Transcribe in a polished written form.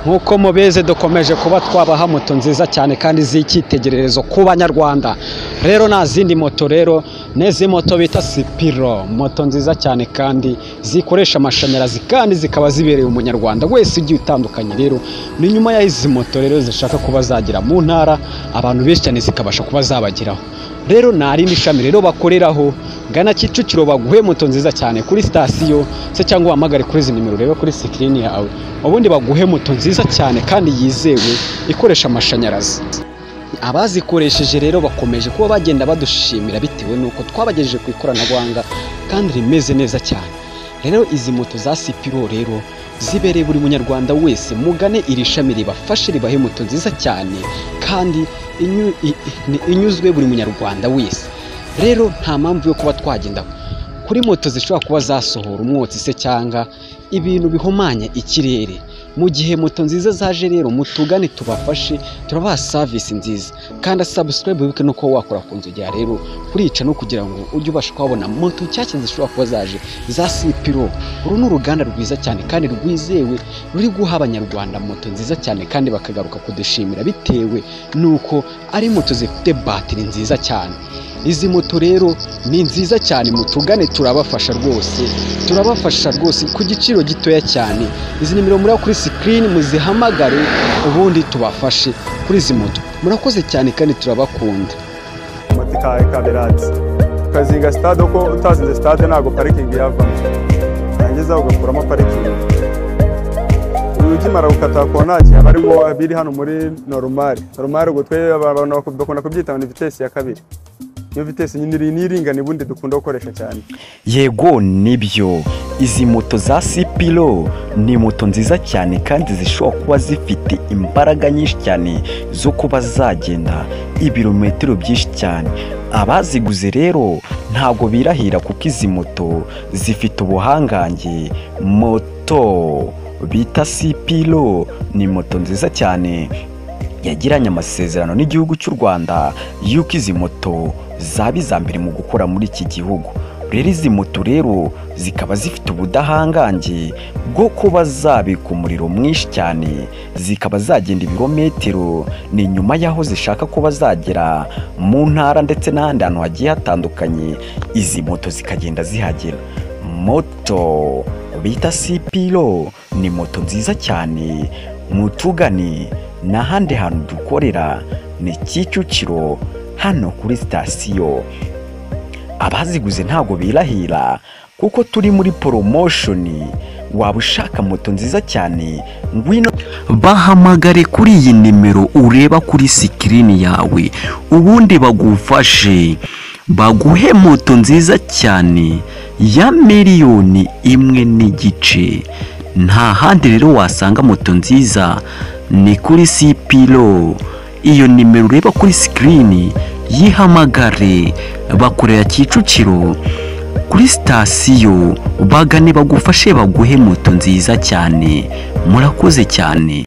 nkuko mubeze dukomeje kuba twabaha moto nziza cyane kandi z'icyitegererezo ku banyarwanda. Rero nta zindi moto rero nezi moto bita Sipiro, moto nziza cyane kandi zikoresha amashanyarazi kandi zikaba zibereye umunyarwanda wese ugiye utandukanye. Rero ni nyuma ya izi moto rero zishaka kuba zagira mu ntara abantu benshi cyane zikabasha kuba zabagiraho. Rero nari n'ishami rero bakoreraho gana Kicukiro baguhe moto nziza cyane kuri station se cyangwa uhamagare kuri izi nimero reba kuri screen yawe, ubundi baguhe moto nziza cyane kandi yizewe ikoresha amashanyarazi. Abazikoresheje rero bakomeje kuba bagenda badushimira bitewe nuko twabagejeje ku ikoranabuhanga kandi rimeze neza cyane. Rero izi moto za Sipiro rero zibereye buri munyarwanda wese, mugane iri shami ribafashe ribahe moto nziza cyane kandi inyuzwe buri munyarwanda wese. Rero nta mpamvu yo kuba twagenda kuri moto zishobora kuba zasohora umwotsi se cyangwa ibintu bihumanya ikirere. Mu gihe moto nziza zaje rero mutugane tubafashe, turabaha service nziza kandi subscribe wibuke nuko wakora ku nzogera rero kurica no kugira ngo ujye ubasha kubona moto cyacye zishobora kuba zaje za Sipiro. Uru ni uruganda rwiza cyane kandi rwizewe ruri guha abanyarwanda moto nziza cyane kandi bakagaruka kudushimira bitewe nuko ari moto zifite batiri nziza cyane. Izi moto rero ni nziza cyane, mutugane turabafasha rwose ku giciro gitoya cyane. Izi nimero muri kuri screen muzihamagare ubundi tubafashe kuri izi moto. Murakoze cyane kandi turabakunda. Motika kaberati tukazinga stade uko utazinze stade ntago parking yavamo, yangeza ugakuramo parking. Ukimara gukata konaki abarimo biri hano muri normal ubwo twe abantu bakunda kubyita ni vitesse ya kabiri. Iyo vitesse nyine niringane bundi dukunda gukoresha cyane. Yego nibyo, izi moto za Sipiro ni moto nziza cyane kandi zishobora kuba zifite imbaraga nyinshi cyane zo kuba zagenda ibirometero byinshi cyane. Abaziguze rero ntago birahira kuko izi moto zifite ubuhangange. Moto bita Sipiro ni moto nziza cyane yagiranye amasezerano n'igihugu cy'u Rwanda yuko izi moto zaba izambere mu gukora muri iki gihugu. Rero izi moto rero zikaba zifite ubudahangange bwo kuba zabika umuriro mwinshi cyane, zikaba zagenda ibirometero ni nyuma yaho zishaka kuba zagera mu ntara ndetse n'ahandi hantu hagiye hatandukanye, izi moto zikagenda zihagera. Moto bita Sipiro ni moto nziza cyane, mutugane n'ahandi hantu dukorera ni Kicukiro hano kuri station. Abaziguze ntago birahira kuko turi muri promotion. Waba ushaka moto nziza cyane ngwino bahamagare kuri iyi nimero ureba kuri screen yawe, ubundi bagufashe baguhe moto nziza cyane ya $1.5 million. Nta handi rero wasanga moto nziza ni kuri Sipiro. Iyo nimero ureba kuri screen yihamagare, bakorera Kicukiro kuri station, bagane bagufashe baguhe moto nziza cyane. Murakoze cyane.